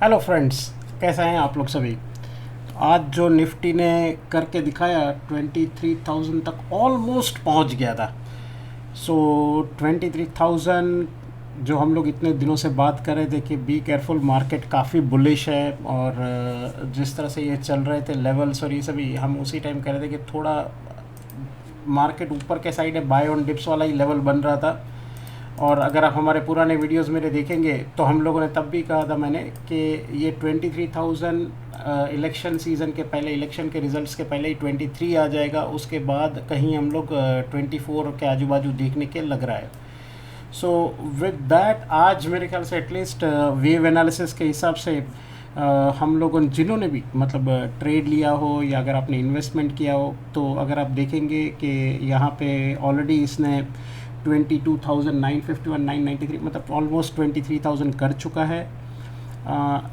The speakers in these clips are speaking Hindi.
हेलो फ्रेंड्स, कैसे हैं आप लोग सभी। आज जो निफ्टी ने करके दिखाया 23,000 तक ऑलमोस्ट पहुंच गया था। सो 23,000 जो हम लोग इतने दिनों से बात कर रहे थे कि बी केयरफुल, मार्केट काफ़ी बुलिश है। और जिस तरह से ये चल रहे थे लेवल्स और ये सभी, हम उसी टाइम कह रहे थे कि थोड़ा मार्केट ऊपर के साइड है, बाय ऑन डिप्स वाला ही लेवल बन रहा था। और अगर आप हमारे पुराने वीडियोस मेरे देखेंगे तो हम लोगों ने तब भी कहा था मैंने कि ये 23,000 इलेक्शन सीज़न के पहले, इलेक्शन के रिजल्ट्स के पहले ही 23 आ जाएगा, उसके बाद कहीं हम लोग 24 के आजू बाजू देखने के लग रहा है। सो विद दैट आज मेरे ख्याल से एटलीस्ट वेव एनालिसिस के हिसाब से हम लोगों ने, जिन्होंने भी मतलब ट्रेड लिया हो या अगर आपने इन्वेस्टमेंट किया हो, तो अगर आप देखेंगे कि यहाँ पे ऑलरेडी इसने 22,951 993 मतलब ऑलमोस्ट 23,000 कर चुका है।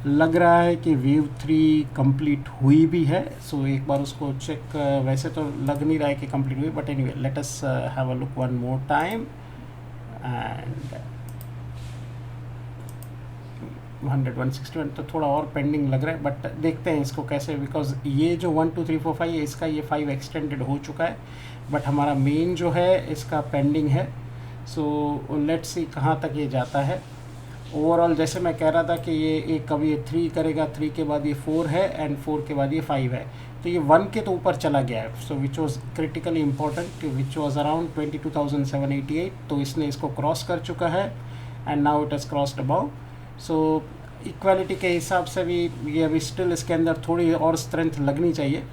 लग रहा है कि वेव 3 कंप्लीट हुई भी है। सो एक बार उसको चेक, वैसे तो लग नहीं रहा है कि कंप्लीट हुई, but anyway let us have a look one more time. And 100 161 तो थोड़ा और पेंडिंग लग रहा है, बट देखते हैं इसको कैसे, बिकॉज ये जो 1 2 3 4 5 है इसका ये 5 एक्सटेंडेड हो चुका है, बट हमारा मेन जो है इसका पेंडिंग है। सो लेट्स सी कहाँ तक ये जाता है। ओवरऑल जैसे मैं कह रहा था कि ये एक, कभी ये 3 करेगा, 3 के बाद ये 4 है, एंड 4 के बाद ये 5 है, तो ये 1 के तो ऊपर चला गया है। So which was critically important, which was around 22,788, तो इसने इसको क्रॉस कर चुका है and now it has crossed above. So equality के हिसाब से भी ये अभी स्टिल इसके अंदर थोड़ी और स्ट्रेंथ लगनी चाहिए।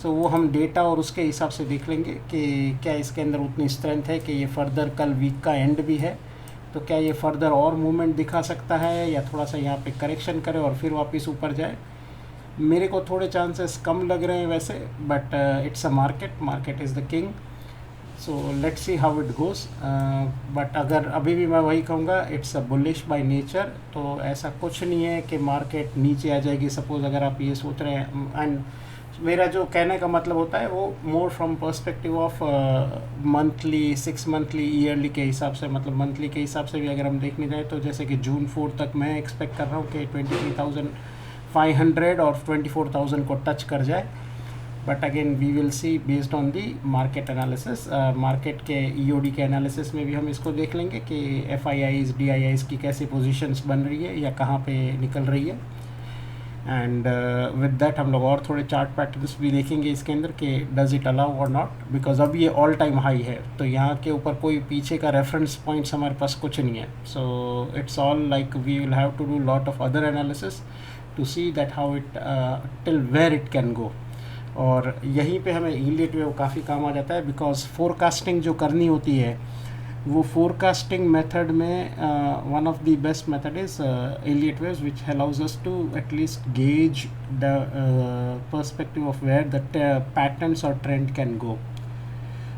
सो वो हम डेटा और उसके हिसाब से देख लेंगे कि क्या इसके अंदर उतनी स्ट्रेंथ है कि ये फर्दर, कल वीक का एंड भी है, तो क्या ये फर्दर और मूवमेंट दिखा सकता है या थोड़ा सा यहाँ पे करेक्शन करे और फिर वापस ऊपर जाए। मेरे को थोड़े चांसेस कम लग रहे हैं वैसे, but it's a market, market is the king. So let's see how it goes. But अगर अभी भी मैं वही कहूँगा, it's a bullish by nature, तो ऐसा कुछ नहीं है कि मार्केट नीचे आ जाएगी। सपोज़ अगर आप ये सोच रहे हैं, एंड मेरा जो कहने का मतलब होता है वो more from perspective of monthly, 6 monthly, yearly के हिसाब से, मतलब मंथली के हिसाब से भी अगर हम देखने जाए तो जैसे कि जून 4 तक मैं एक्सपेक्ट कर रहा हूँ कि 23,500 और 24,000 को टच कर जाए। But again we will see based on the market analysis. Market के ईओडी के एनालिसिस में भी हम इसको देख लेंगे कि FIIs, DIIs की कैसी पोजीशंस बन रही है या कहाँ पे निकल रही है। एंड विद दैट हम लोग और थोड़े चार्ट पैटर्न्स भी देखेंगे इसके अंदर कि डज इट अलाउ और नॉट, बिकॉज अब ये ऑल टाइम हाई है, तो यहाँ के ऊपर कोई पीछे का रेफरेंस पॉइंट्स हमारे पास कुछ नहीं है। So it's all like we will have to do lot of other analysis to see that how it, till where it can go. और यहीं पे हमें इलीट वेव काफ़ी काम आ जाता है, बिकॉज फोरकास्टिंग जो करनी होती है, वो फोरकास्टिंग मेथड में one of the best method is Elliott waves, which allows us to at least gauge the perspective of where the patterns और trend can go.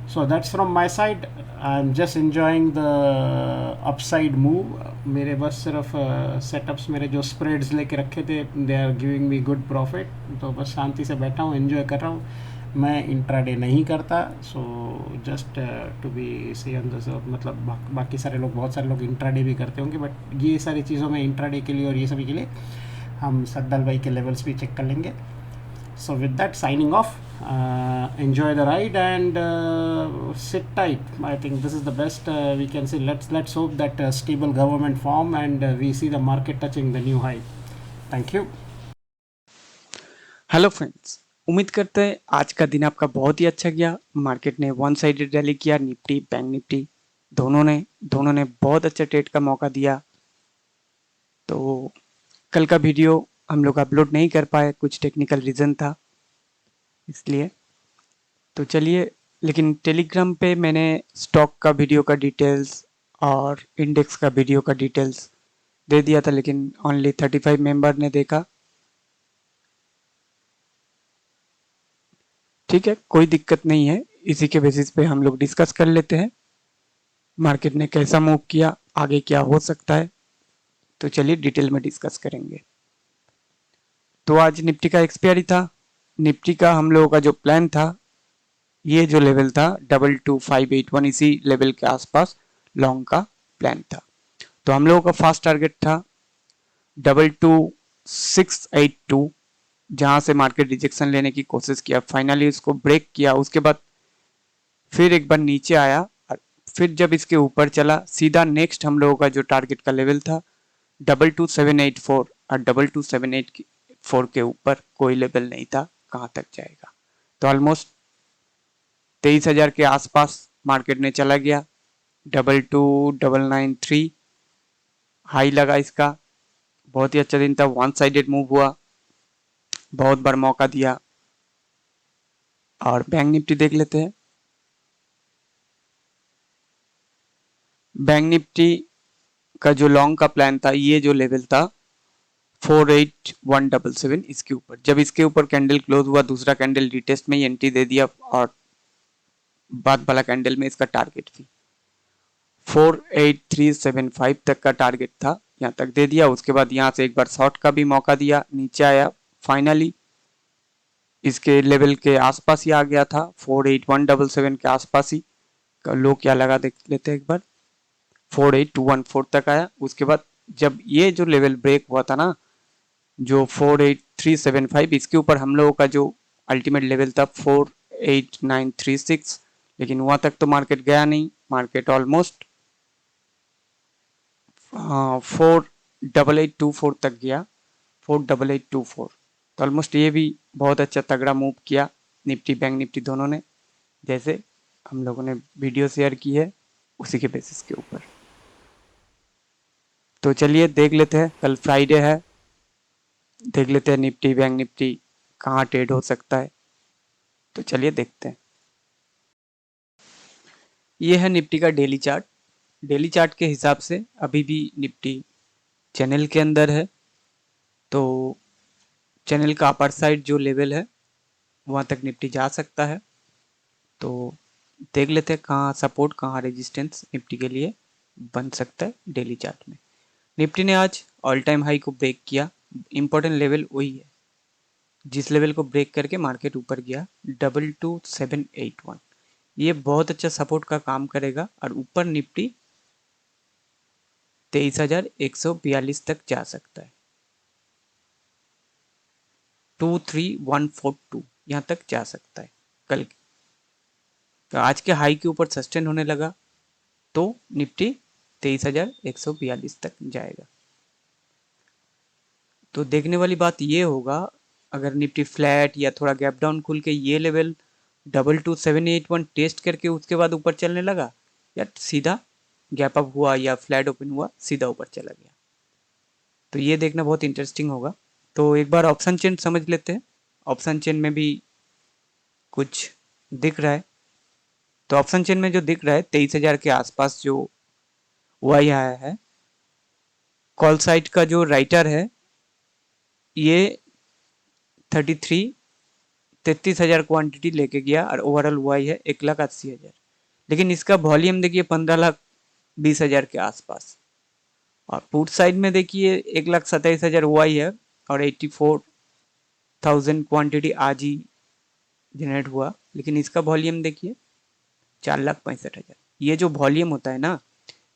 So that's from my side. I'm just enjoying the upside move. मेरे बस सिर्फ सेटअप्स, मेरे जो स्प्रेड्स लेके रखे थे, they are giving me good profit, तो बस शांति से बैठा हूँ, एंजॉय कर रहा हूँ। मैं इंट्राडे नहीं करता, so just to be see on the, मतलब बाकी सारे लोग, बहुत सारे लोग इंट्राडे भी करते होंगे, बट ये सारी चीज़ों में इंट्राडे के लिए और ये सभी के लिए हम सद्दाल भाई के लेवल्स भी चेक कर लेंगे। So with that, signing off. Enjoy the ride and sit tight. I think this is the best we can say. Let's hope that stable government form and we see the market touching the new high. Thank you. Hello friends, उम्मीद करते हैं आज का दिन आपका बहुत ही अच्छा गया। मार्केट ने वन साइडेड रैली किया, निफ्टी बैंक निफ्टी दोनों ने बहुत अच्छा ट्रेड का मौका दिया। तो कल का वीडियो हम लोग अपलोड नहीं कर पाए, कुछ टेक्निकल रीज़न था इसलिए। तो चलिए, लेकिन टेलीग्राम पे मैंने स्टॉक का वीडियो का डिटेल्स और इंडेक्स का वीडियो का डिटेल्स दे दिया था, लेकिन ओनली 35 मेंबर ने देखा। ठीक है, कोई दिक्कत नहीं है, इसी के बेसिस पे हम लोग डिस्कस कर लेते हैं मार्केट ने कैसा मूव किया, आगे क्या हो सकता है। तो चलिए डिटेल में डिस्कस करेंगे। तो आज निफ्टी का एक्सपायरी था। निफ्टी का हम लोगों का जो प्लान था, ये जो लेवल था 22,581, इसी लेवल के आसपास लॉन्ग का प्लान था। तो हम लोगों का फास्ट टारगेट था 22,580 682, जहां से मार्केट रिजेक्शन लेने की कोशिश किया, फाइनली उसको ब्रेक किया। उसके बाद फिर एक बार नीचे आया और फिर जब इसके ऊपर चला, सीधा नेक्स्ट हम लोगों का जो टारगेट का लेवल था 22784, और 22784 के ऊपर कोई लेवल नहीं था कहाँ तक जाएगा। तो ऑलमोस्ट 23,000 के आसपास मार्केट ने चला गया। 22993 हाई लगा इसका। बहुत ही अच्छा दिन था, वन साइडेड मूव हुआ, बहुत बार मौका दिया। और बैंक निफ्टी देख लेते हैं। बैंक निफ्टी का जो लॉन्ग का प्लान था, ये जो लेवल था 48177, इसके ऊपर जब इसके ऊपर कैंडल क्लोज हुआ, दूसरा कैंडल रिटेस्ट में ही एंट्री दे दिया, और बाद वाला कैंडल में इसका टारगेट थी 48375 तक का टारगेट था, यहाँ तक दे दिया। उसके बाद यहाँ से एक बार शॉर्ट का भी मौका दिया, नीचे आया, फाइनली इसके लेवल के आसपास ही आ गया था, 48177 के आसपास ही। लो क्या लगा देख लेते हैं एक बार, 48214 तक आया। उसके बाद जब ये जो लेवल ब्रेक हुआ था ना, जो 48375, इसके ऊपर हम लोगों का जो अल्टीमेट लेवल था 48936, लेकिन वहां तक तो मार्केट गया नहीं। मार्केट ऑलमोस्ट 48824 तक गया, 48824। तो ऑलमोस्ट ये भी बहुत अच्छा तगड़ा मूव किया निफ्टी बैंक निफ्टी दोनों ने, जैसे हम लोगों ने वीडियो शेयर की है उसी के बेसिस के ऊपर। तो चलिए देख लेते हैं, कल फ्राइडे है, देख लेते हैं निफ्टी बैंक निफ्टी कहाँ ट्रेड हो सकता है। तो चलिए देखते हैं। ये है निफ्टी का डेली चार्ट। डेली चार्ट के हिसाब से अभी भी निफ्टी चैनल के अंदर है, तो चैनल का अपर साइड जो लेवल है वहाँ तक निफ्टी जा सकता है। तो देख लेते हैं कहाँ सपोर्ट कहाँ रेजिस्टेंस निफ्टी के लिए बन सकता है डेली चार्ट में। निफ्टी ने आज ऑल टाइम हाई को ब्रेक किया। इंपॉर्टेंट लेवल वही है जिस लेवल को ब्रेक करके मार्केट ऊपर गया, 22781। ये बहुत अच्छा सपोर्ट का काम करेगा और ऊपर निफ्टी 23,142 तक जा सकता है, 23142 यहाँ तक जा सकता है कल। तो आज के हाई के ऊपर सस्टेन होने लगा तो निफ्टी 23,142 तक जाएगा। तो देखने वाली बात ये होगा, अगर निफ्टी फ्लैट या थोड़ा गैप डाउन खुल के ये लेवल 22781 टेस्ट करके उसके बाद ऊपर चलने लगा, या सीधा गैप अप हुआ या फ्लैट ओपन हुआ सीधा ऊपर चला गया, तो ये देखना बहुत इंटरेस्टिंग होगा। तो एक बार ऑप्शन चेन समझ लेते हैं। ऑप्शन चेन में भी कुछ दिख रहा है, तो ऑप्शन चेन में जो दिख रहा है 23,000 के आसपास जो वाई आया है, कॉल साइड का जो राइटर है ये 33,000 क्वांटिटी लेके गया और ओवरऑल वाई है 1,80,000, लेकिन इसका वॉल्यूम देखिए 15,20,000 के आसपास। और पुट साइड में देखिए 1,27,000 वाई है और 84,000 क्वांटिटी आज ही जनरेट हुआ, लेकिन इसका वॉल्यूम देखिए 4,65,000। ये जो वॉल्यूम होता है ना,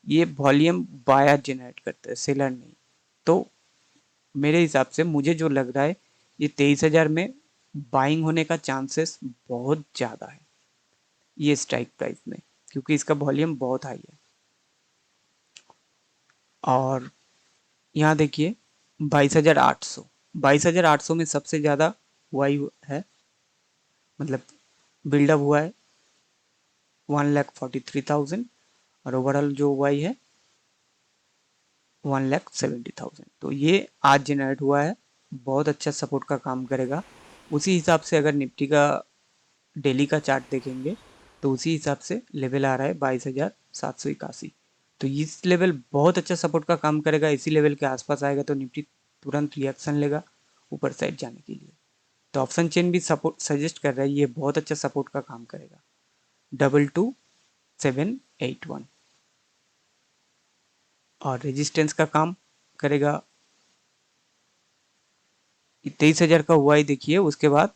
ये वॉल्यूम बायर जनरेट करता है, सेलर नहीं। तो मेरे हिसाब से मुझे जो लग रहा है ये 23,000 में बाइंग होने का चांसेस बहुत ज़्यादा है ये स्ट्राइक प्राइस में, क्योंकि इसका वॉल्यूम बहुत हाई है। और यहाँ देखिए 22,800, 22,800 में सबसे ज़्यादा वाई है, मतलब बिल्डअप हुआ है 1,43,000, और ओवरऑल जो वाई है 1,70,000। तो ये आज जनरेट हुआ है, बहुत अच्छा सपोर्ट का काम करेगा। उसी हिसाब से अगर निफ्टी का डेली का चार्ट देखेंगे तो उसी हिसाब से लेवल आ रहा है 22,781। तो इस लेवल बहुत अच्छा सपोर्ट का काम करेगा। इसी लेवल के आसपास आएगा तो निफ्टी तुरंत रिएक्शन लेगा ऊपर साइड जाने के लिए। तो ऑप्शन चेन भी सपोर्ट सजेस्ट कर रहा है, ये बहुत अच्छा सपोर्ट का काम करेगा 22781, और रेजिस्टेंस का काम करेगा 23,000 का हुआ ही देखिए। उसके बाद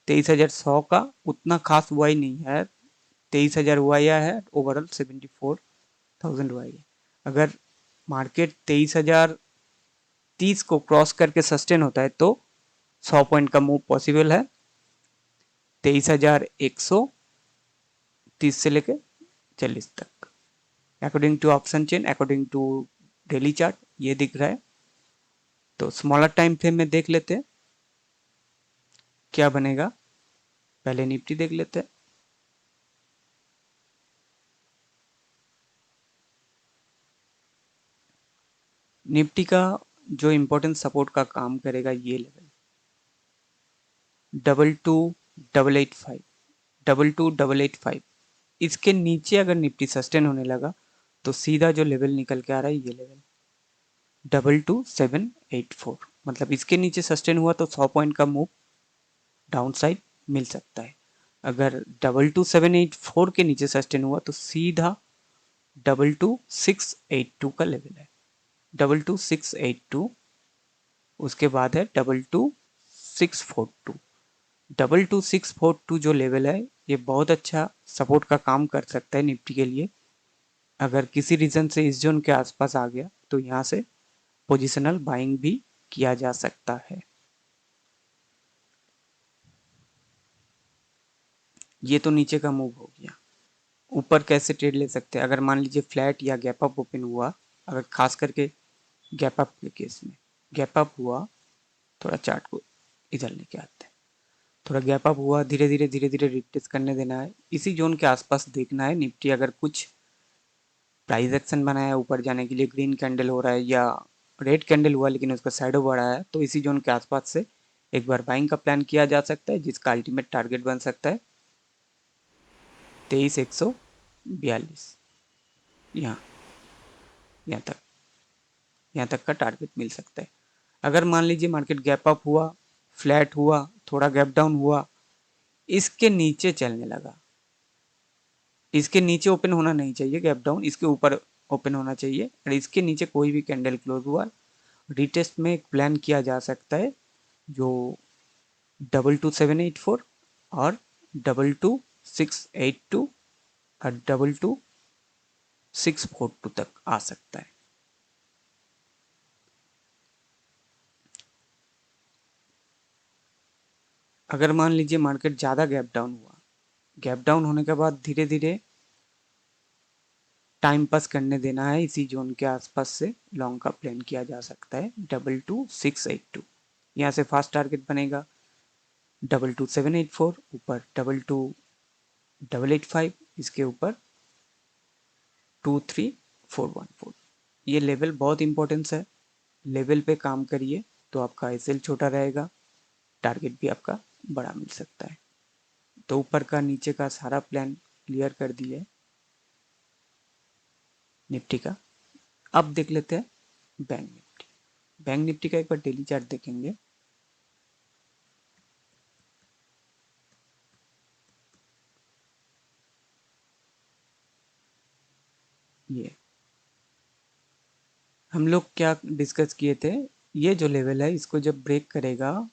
23,100 का उतना खास हुआ ही नहीं है, 23,000 हुआ या है, ओवरऑल 74,000 हुआ है। अगर मार्केट 23,000 30 को क्रॉस करके सस्टेन होता है तो 100 पॉइंट का मूव पॉसिबल है। 23,130 से लेके 40 तक according to option chain, according to daily chart ये दिख रहा है। तो स्मॉलर टाइम फ्रेम में देख लेते हैं क्या बनेगा। पहले निफ्टी देख लेते हैं। निफ्टी का जो इंपॉर्टेंट सपोर्ट का काम करेगा ये लेवल 22,885, 22,885। इसके नीचे अगर निफ्टी सस्टेन होने लगा तो सीधा जो लेवल निकल के आ रहा है ये लेवल 22,784, मतलब इसके नीचे सस्टेन हुआ तो 100 पॉइंट का मूव डाउन साइड मिल सकता है। अगर 22,784 के नीचे सस्टेन हुआ तो सीधा 22,682 का लेवल है, 22,682। उसके बाद है 22,642, 22,642 जो लेवल है ये बहुत अच्छा सपोर्ट का काम कर सकता है निफ्टी के लिए। अगर किसी रीजन से इस जोन के आसपास आ गया तो यहाँ से पोजिशनल बाइंग भी किया जा सकता है। ये तो नीचे का मूव हो गया। ऊपर कैसे ट्रेड ले सकते हैं, अगर मान लीजिए फ्लैट या गैप अप ओपन हुआ, अगर खास करके गैप अप के केस में गैप अप हुआ, थोड़ा चार्ट को इधर लेके आते हैं। थोड़ा गैप अप हुआ, धीरे धीरे धीरे धीरे रिटेस्ट करने देना है, इसी जोन के आसपास देखना है। निफ्टी अगर कुछ प्राइस एक्शन बनाया है ऊपर जाने के लिए, ग्रीन कैंडल हो रहा है या रेड कैंडल हुआ लेकिन उसका शैडो बढ़ा है, तो इसी जोन के आसपास से एक बार बाइंग का प्लान किया जा सकता है, जिसका अल्टीमेट टारगेट बन सकता है 23,142। यहाँ यहाँ तक यहाँ तक का टारगेट मिल सकता है। अगर मान लीजिए मार्केट गैप अप हुआ, फ्लैट हुआ, थोड़ा गैप डाउन हुआ, इसके नीचे चलने लगा, इसके नीचे ओपन होना नहीं चाहिए गैप डाउन, इसके ऊपर ओपन होना चाहिए, और इसके नीचे कोई भी कैंडल क्लोज हुआ, रिटेस्ट में एक प्लान किया जा सकता है जो 22,784 और 22,682 और 22,642 तक आ सकता है। अगर मान लीजिए मार्केट ज़्यादा गैप डाउन हुआ, गैप डाउन होने के बाद धीरे धीरे टाइम पास करने देना है, इसी जोन के आसपास से लॉन्ग का प्लान किया जा सकता है 22,682। यहाँ से फास्ट टारगेट बनेगा 22,784, ऊपर 22,885, इसके ऊपर 23,414। ये लेवल बहुत इंपॉर्टेंस है, लेवल पे काम करिए तो आपका एसएल छोटा रहेगा, टारगेट भी आपका बड़ा मिल सकता है। तो ऊपर का नीचे का सारा प्लान क्लियर कर दिए निफ्टी का। अब देख लेते हैं बैंक निफ्टी। बैंक निफ्टी का एक बार डेली चार्ट देखेंगे। ये हम लोग क्या डिस्कस किए थे, ये जो लेवल है इसको जब ब्रेक करेगा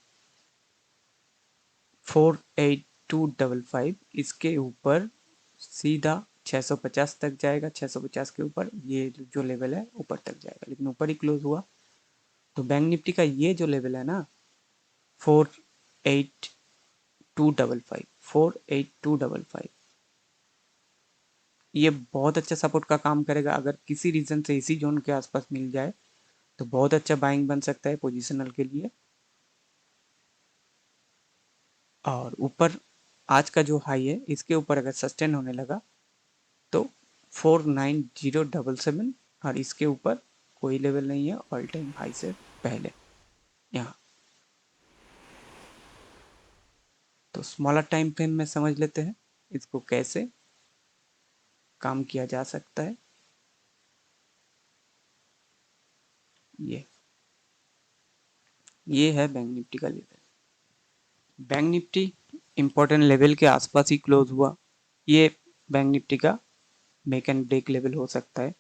48255, इसके ऊपर सीधा 650 तक जाएगा, 650 के ऊपर ये जो लेवल है ऊपर तक जाएगा, लेकिन ऊपर ही क्लोज हुआ। तो बैंक निफ्टी का ये जो लेवल है ना 48255, 48255, ये बहुत अच्छा सपोर्ट का काम करेगा। अगर किसी रीजन से इसी जोन के आसपास मिल जाए तो बहुत अच्छा बाइंग बन सकता है पोजिशनल के लिए। और ऊपर आज का जो हाई है इसके ऊपर अगर सस्टेन होने लगा तो 49077, और इसके ऊपर कोई लेवल नहीं है ऑल टाइम हाई से पहले यहाँ। तो स्मॉलर टाइम फ्रेम में समझ लेते हैं इसको कैसे काम किया जा सकता है। ये है बैंक निफ्टी का level. Bank Nifty important level के आसपास ही क्लोज हुआ, ये बैंक निफ्टी का मेक एंड ब्रेक लेवल हो सकता है,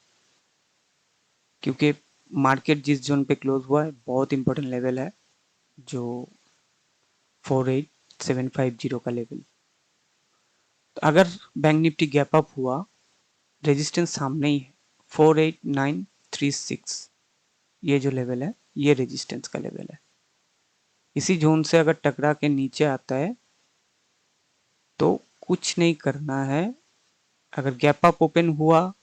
क्योंकि मार्केट जिस जोन पे क्लोज हुआ है बहुत इंपॉर्टेंट लेवल है, जो 48750 का लेवल। तो अगर बैंक निफ्टी गैप अप हुआ, रेजिस्टेंस सामने ही है 48936, ये जो लेवल है ये रेजिस्टेंस का लेवल है। इसी जोन से अगर टकरा के नीचे आता है तो कुछ नहीं करना है। अगर गैप अप ओपन हुआ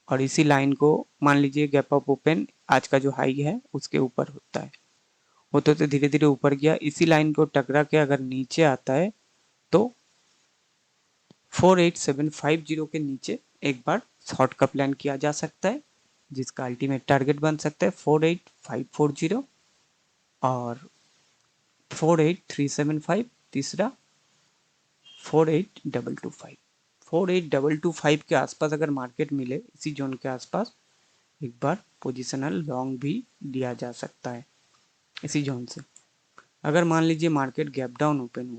और इसी लाइन को मान लीजिए गैप अप ओपन आज का जो हाई है उसके ऊपर होता है, होते होते धीरे धीरे ऊपर गया, इसी लाइन को टकरा के अगर नीचे आता है तो 48750 के नीचे एक बार शॉर्ट का प्लान किया जा सकता है, जिसका अल्टीमेट टारगेट बन सकता है 48540 और 48375, तीसरा 48225। 48225 के आसपास अगर मार्केट मिले इसी जोन के आसपास, एक बार पोजिशनल लॉन्ग भी लिया जा सकता है इसी जोन से। अगर मान लीजिए मार्केट गैप डाउन ओपन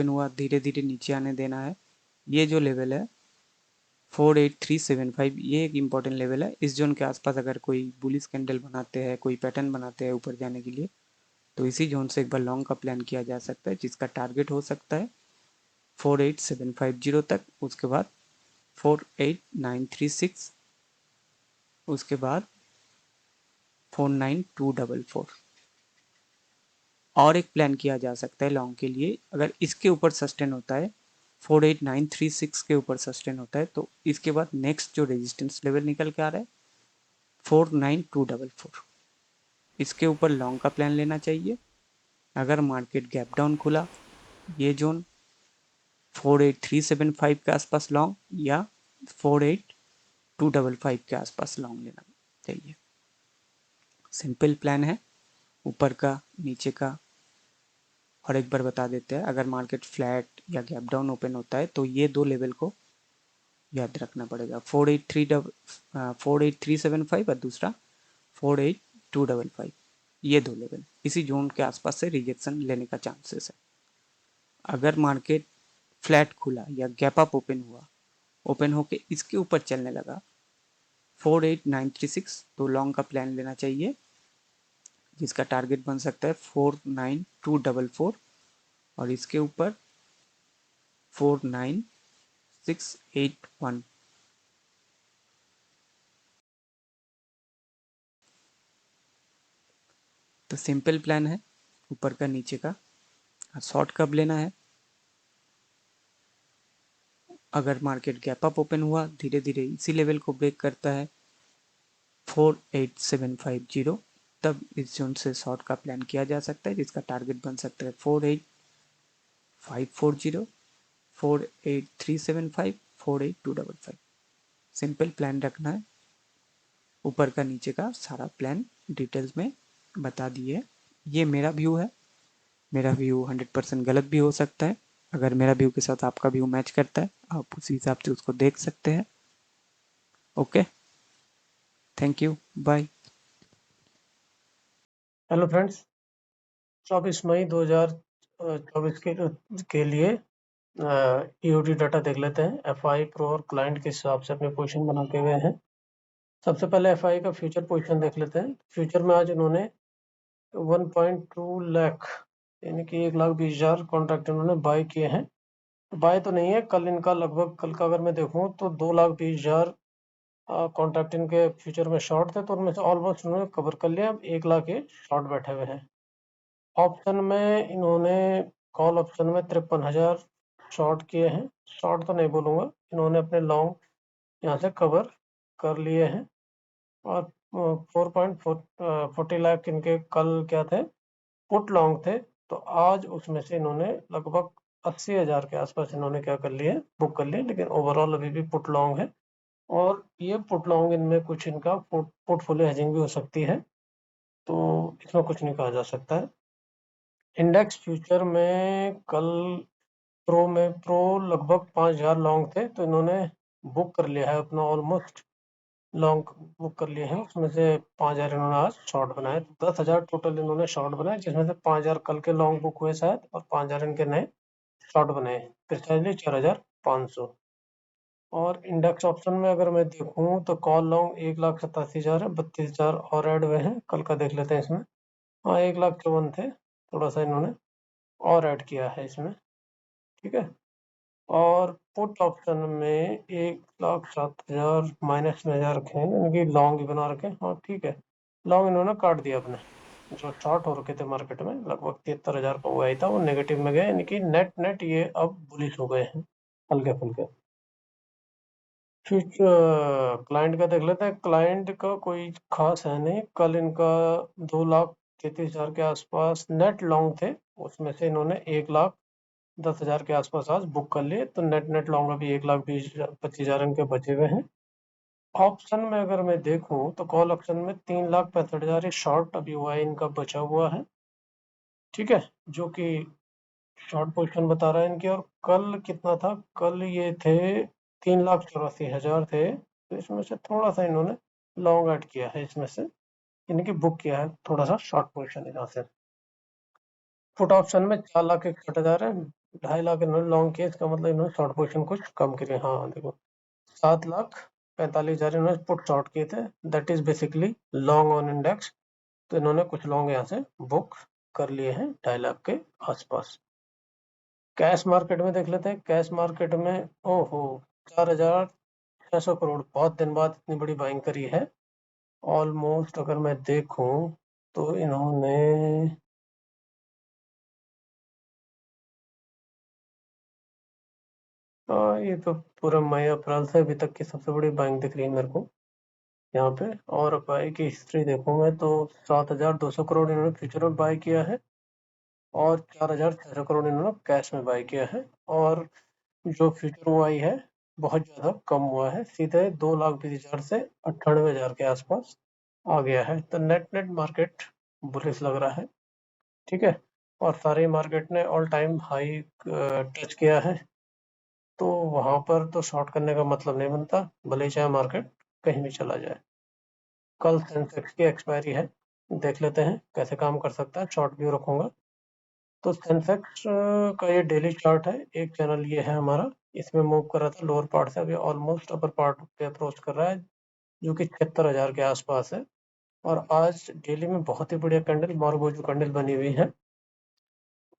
हुआ, धीरे धीरे नीचे आने देना है। ये जो लेवल है 48375, ये एक इम्पॉर्टेंट लेवल है। इस जोन के आसपास अगर कोई बुलिश कैंडल बनाते हैं, कोई पैटर्न बनाते हैं ऊपर जाने के लिए, तो इसी जोन से एक बार लॉन्ग का प्लान किया जा सकता है, जिसका टारगेट हो सकता है 48750 तक, उसके बाद 48936, उसके बाद 49244। और एक प्लान किया जा सकता है लॉन्ग के लिए, अगर इसके ऊपर सस्टेन होता है 48936 के ऊपर सस्टेन होता है तो इसके बाद नेक्स्ट जो रेजिस्टेंस लेवल निकल के आ रहा है 49244, इसके ऊपर लॉन्ग का प्लान लेना चाहिए। अगर मार्केट गैप डाउन खुला, ये जोन 48375 के आसपास लॉन्ग या 48255 के आसपास लॉन्ग लेना चाहिए। सिंपल प्लान है, ऊपर का नीचे का। और एक बार बता देते हैं, अगर मार्केट फ्लैट या गैप डाउन ओपन होता है तो ये दो लेवल को याद रखना पड़ेगा, 48375 और दूसरा 48255। ये दो लेवल इसी जोन के आसपास से रिजेक्शन लेने का चांसेस है। अगर मार्केट फ्लैट खुला या गैप अप ओपन होके इसके ऊपर चलने लगा 48936, तो लॉन्ग का प्लान लेना चाहिए, जिसका टारगेट बन सकता है 49244 और इसके ऊपर 49681। तो सिंपल प्लान है ऊपर का नीचे का। शॉर्ट कब लेना है, अगर मार्केट गैप अप ओपन हुआ, धीरे धीरे इसी लेवल को ब्रेक करता है 48750, तब इस जोन से शॉर्ट का प्लान किया जा सकता है, जिसका टारगेट बन सकता है 48540, 48375, 48255। सिंपल प्लान रखना है, ऊपर का नीचे का सारा प्लान डिटेल्स में बता दिए। ये मेरा व्यू है, मेरा व्यू 100% गलत भी हो सकता है। अगर मेरा व्यू के साथ आपका व्यू मैच करता है, आप उसी हिसाब से उसको देख सकते हैं। Okay, thank you, bye. Hello friends, 24 मई 2024 के लिए ईओडी डाटा देख लेते हैं। एफआई प्रो और क्लाइंट के हिसाब से अपने पोजीशन बना के गए हैं। सबसे पहले एफआई का फ्यूचर पोजीशन देख लेते हैं। फ्यूचर में आज उन्होंने 1.2 लाख यानी कि 1,20,000 कॉन्ट्रैक्ट इन्होंने बाय किए हैं। बाय तो नहीं है, कल इनका लगभग, कल का अगर मैं देखूं तो 2,20,000 कॉन्ट्रैक्ट इनके फ्यूचर में शॉर्ट थे, तो उनमें से ऑलमोस्ट उन्होंने कवर कर लिया। अब 1 लाख के शॉर्ट बैठे हुए हैं। ऑप्शन में इन्होंने, कॉल ऑप्शन में 53,000 शॉर्ट किए हैं। शॉर्ट तो नहीं बोलूँगा, इन्होंने अपने लॉन्ग यहाँ से कवर कर लिए हैं। और 4.40 लाख इनके कल क्या थे, पुट लॉन्ग थे, तो आज उसमें से इन्होंने लगभग 80,000 के आसपास इन्होंने क्या कर लिए, बुक कर लिए। लेकिन ओवरऑल अभी भी पुट लॉन्ग है, और ये पुट लॉन्ग इनमें कुछ इनका पोर्टफोलियो हेजिंग भी हो सकती है, तो इसमें कुछ नहीं कहा जा सकता है। इंडेक्स फ्यूचर में कल प्रो लगभग 5,000 लॉन्ग थे, तो इन्होंने बुक कर लिया है अपना, ऑलमोस्ट लॉन्ग बुक कर लिए हैं। उसमें से 5,000 इन्होंने आज शॉर्ट बनाए, 10,000 टोटल इन्होंने शॉर्ट बनाए, जिसमें से 5,000 कल के लॉन्ग बुक हुए शायद, और 5,000 इनके नए शॉर्ट बनाए, प्रिसाइजली 4,500। और इंडेक्स ऑप्शन में अगर मैं देखूं तो कॉल लॉन्ग 1,87,000 है, 32,000 और ऐड हुए हैं। कल का देख लेते हैं इसमें। हाँ, 1,54,000 थे, थोड़ा सा इन्होंने और ऐड किया है इसमें। ठीक है, और पुट ऑप्शन में 1,07,000 माइनस में 1000 रखे हैं, इनकी लॉन्ग ही बना रखे हैं। हाँ ठीक है, लॉन्ग इन्होंने काट दिया अपने, जो शॉर्ट हो रखे थे मार्केट में लगभग 73,000 का हुआ ही था, वो नेगेटिव में गए, यानी कि नेट ये अब बुलिश हो गए हैं हल्के फुल्के। फिर क्लाइंट का देख लेते हैं। क्लाइंट का कोई खास है नहीं, कल इनका 2,33,000 के आसपास नेट लॉन्ग थे, उसमें से इन्होंने 1,10,000 के आसपास आज बुक कर लिए, तो नेट लॉन्ग अभी 1,20,25,000 इनके बचे हुए हैं। ऑप्शन में अगर मैं देखूं तो कॉल ऑप्शन में 3,65,000 ये शॉर्ट अभी हुआ है, इनका बचा हुआ है, ठीक है, जो कि शॉर्ट पोजीशन बता रहा है इनकी। और कल कितना था, कल ये थे 3,84,000 थे, तो इसमें से थोड़ा सा इन्होंने लॉन्ग ऐड किया है, इसमें से इनकी बुक किया है थोड़ा सा शॉर्ट पोजीशन यहाँ से। पुट ऑप्शन में 4,61,000 है, 2.5 लाख इन्होंने लॉन्ग किया, इसका मतलब इन्होंने शॉर्ट पोजीशन कुछ कम किए। हाँ देखो, 7,45,000 इन्होंने पुट शॉर्ट किए थे, that is basically long on index, तो इन्होंने कुछ लॉन्ग यहाँ से बुक कर लिए हैं 2.5 लाख के आसपास। कैश मार्केट में देख लेते हैं। कैश मार्केट में ओहो 4,600 करोड़, बहुत दिन बाद इतनी बड़ी बाइंग करी है। ऑलमोस्ट अगर मैं देखूं तो इन्होंने ये तो पूरा मई अप्रैल से अभी तक की सबसे बड़ी बाइंग दिख रही है मेरे को यहाँ पे। और बाई की हिस्ट्री देखूं मैं तो 7,200 करोड़ इन्होंने फ्यूचर में बाई किया है, और 4,600 करोड़ इन्होंने कैश में बाई किया है। और जो फ्यूचर हुआ ही है बहुत ज़्यादा कम हुआ है, सीधे 2,20,000 से 98,000 के आसपास आ गया है, तो नेट मार्केट बुलिश लग रहा है, ठीक है। और सारे मार्केट ने ऑल टाइम हाई टच किया है, तो वहाँ पर तो शॉर्ट करने का मतलब नहीं बनता, भले ही चाहे मार्केट कहीं भी चला जाए। कल सेंसेक्स की एक्सपायरी है, देख लेते हैं कैसे काम कर सकता है, शॉर्ट व्यू रखूंगा। तो सेंसेक्स का ये डेली चार्ट है, एक चैनल ये है हमारा, इसमें मूव कर रहा था लोअर पार्ट से, अभी ऑलमोस्ट अपर पार्ट पे अप्रोच कर रहा है, जो कि 76,000 के आसपास है। और आज डेली में बहुत ही बढ़िया कैंडल, मार्बोजो कैंडल बनी हुई है,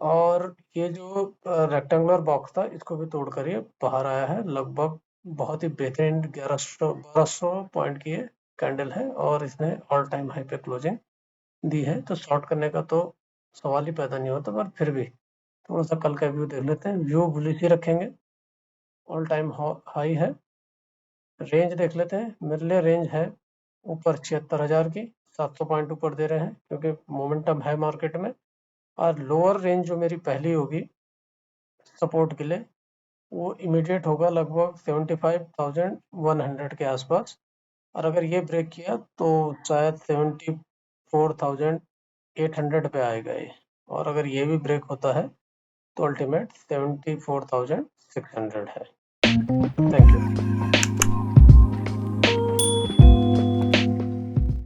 और ये जो रेक्टेंगुलर बॉक्स था इसको भी तोड़कर ये बाहर आया है, लगभग बहुत ही बेहतरीन 1200 पॉइंट की ये कैंडल है, और इसने ऑल टाइम हाई पे क्लोजिंग दी है, तो शॉर्ट करने का तो सवाल ही पैदा नहीं होता, पर फिर भी थोड़ा सा कल का व्यू देख लेते हैं। व्यू बुलिश ही रखेंगे, ऑल टाइम हाई है। रेंज देख लेते हैं, मेरे लिए रेंज है ऊपर 76,000 की, 700 पॉइंट ऊपर दे रहे हैं क्योंकि मोमेंटम है मार्केट में। और लोअर रेंज जो मेरी पहली होगी सपोर्ट के लिए, वो इमीडिएट होगा लगभग 75,100 के आसपास, और अगर ये ब्रेक किया तो शायद 74,800 पे आएगा ये, और अगर ये भी ब्रेक होता है तो अल्टीमेट 74,600 है। Thank you.